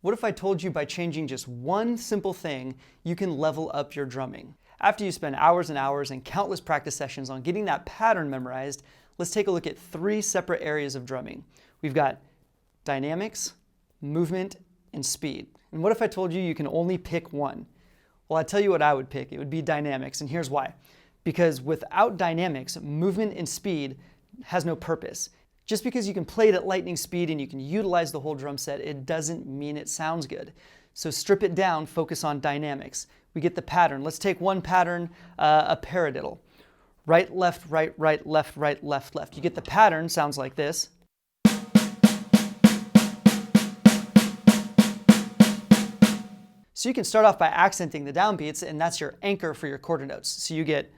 What if I told you by changing just one simple thing, you can level up your drumming? After you spend hours and hours and countless practice sessions on getting that pattern memorized, let's take a look at 3 separate areas of drumming. We've got dynamics, movement, and speed. And what if I told you you can only pick one? Well, I tell you what I would pick. It would be dynamics, and here's why. Because without dynamics, movement and speed has no purpose. Just because you can play it at lightning speed and you can utilize the whole drum set, it doesn't mean it sounds good. So strip it down, focus on dynamics. We get the pattern. Let's take one pattern, a paradiddle. Right, left, left, left, left. You get the pattern, sounds like this. So you can start off by accenting the downbeats, and that's your anchor for your quarter notes. So you get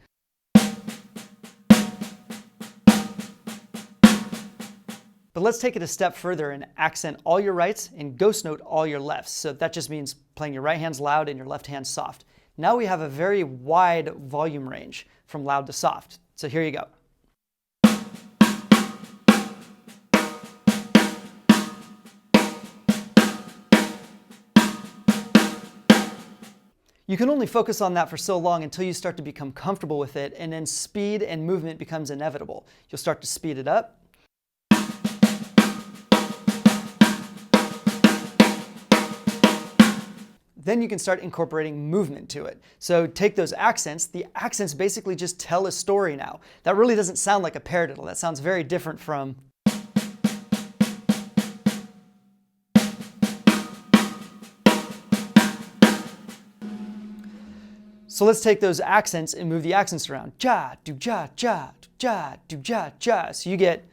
But let's take it a step further and accent all your rights and ghost note all your lefts. So that just means playing your right hands loud and your left hands soft. Now we have a very wide volume range from loud to soft. So here you go. You can only focus on that for so long until you start to become comfortable with it, and then speed and movement becomes inevitable. You'll start to speed it up. Then you can start incorporating movement to it. So take those accents. The accents basically just tell a story now. That really doesn't sound like a paradiddle. That sounds very different from. So let's take those accents and move the accents around. Ja, do ja, ja, do ja, do ja, ja. So you get.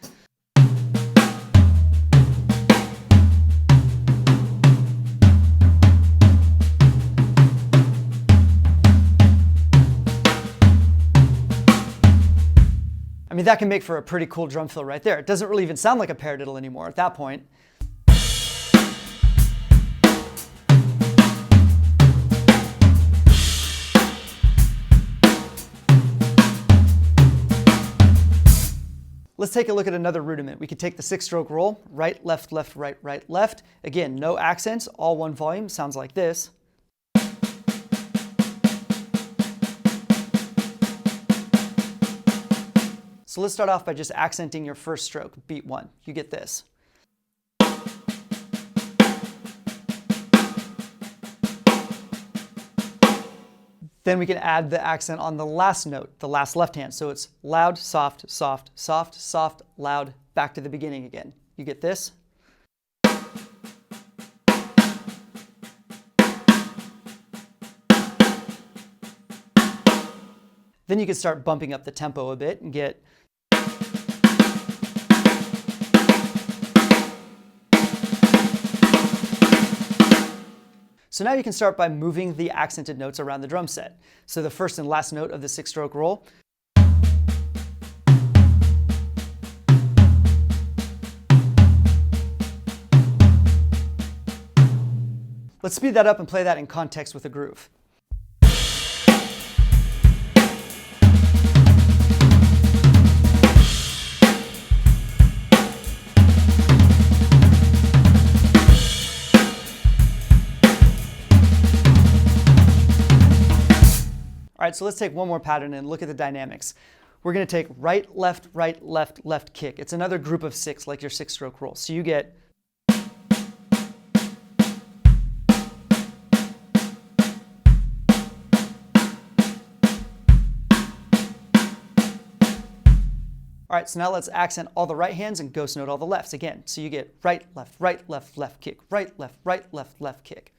I mean, that can make for a pretty cool drum fill right there. It doesn't really even sound like a paradiddle anymore at that point. Let's take a look at another rudiment. We could take the 6-stroke roll, right, left, right, left. Again, no accents, all one volume, sounds like this. So let's start off by just accenting your first stroke, beat 1. You get this. Then we can add the accent on the last note, the last left hand. So it's loud, soft, soft, soft, soft, loud, back to the beginning again. You get this. Then you can start bumping up the tempo a bit and get. So now you can start by moving the accented notes around the drum set. So the first and last note of the 6-stroke roll. Let's speed that up and play that in context with a groove. All right, so let's take one more pattern and look at the dynamics. We're going to take right, left, left kick. It's another group of 6 like your 6-stroke roll. So you get. All right, so now let's accent all the right hands and ghost note all the lefts again. So you get right, left kick, right, left kick.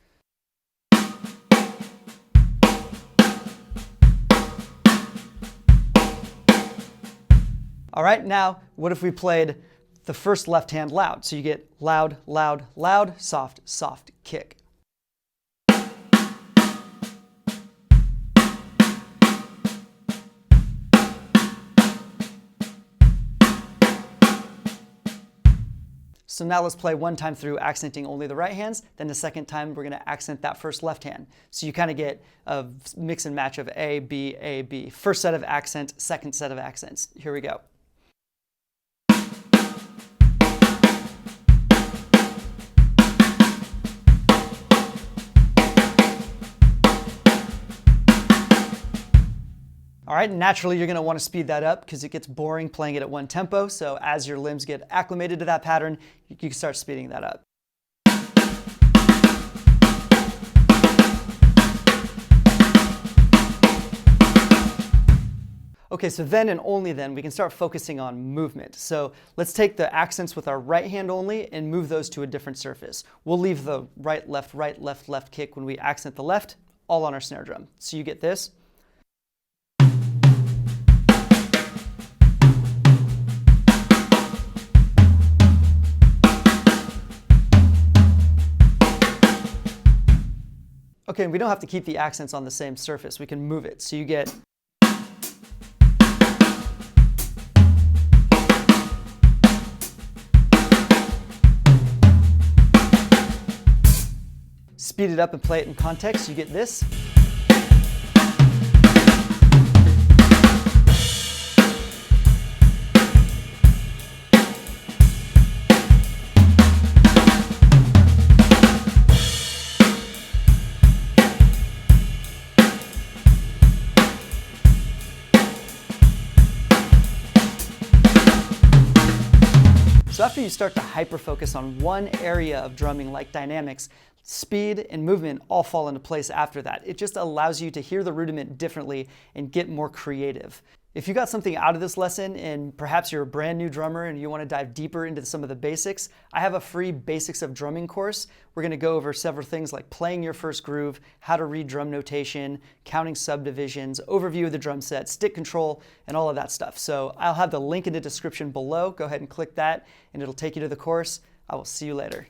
All right, now what if we played the first left hand loud? So you get loud, loud, loud, soft, soft, kick. So now let's play one time through accenting only the right hands, then the second time we're going to accent that first left hand. So you kind of get a mix and match of A, B, A, B. First set of accent, second set of accents. Here we go. All right, naturally you're gonna wanna speed that up because it gets boring playing it at one tempo, so as your limbs get acclimated to that pattern, you can start speeding that up. Okay, so then and only then we can start focusing on movement. So let's take the accents with our right hand only and move those to a different surface. We'll leave the right, left, left kick when we accent the left, all on our snare drum. So you get this. Okay, and we don't have to keep the accents on the same surface. We can move it. So you get speed it up and play it in context, you get this. So after you start to hyper-focus on one area of drumming like dynamics, speed and movement all fall into place after that. It just allows you to hear the rudiment differently and get more creative. If you got something out of this lesson and perhaps you're a brand new drummer and you want to dive deeper into some of the basics, I have a free Basics of Drumming course. We're going to go over several things like playing your first groove, how to read drum notation, counting subdivisions, overview of the drum set, stick control, and all of that stuff. So I'll have the link in the description below. Go ahead and click that and it'll take you to the course. I will see you later.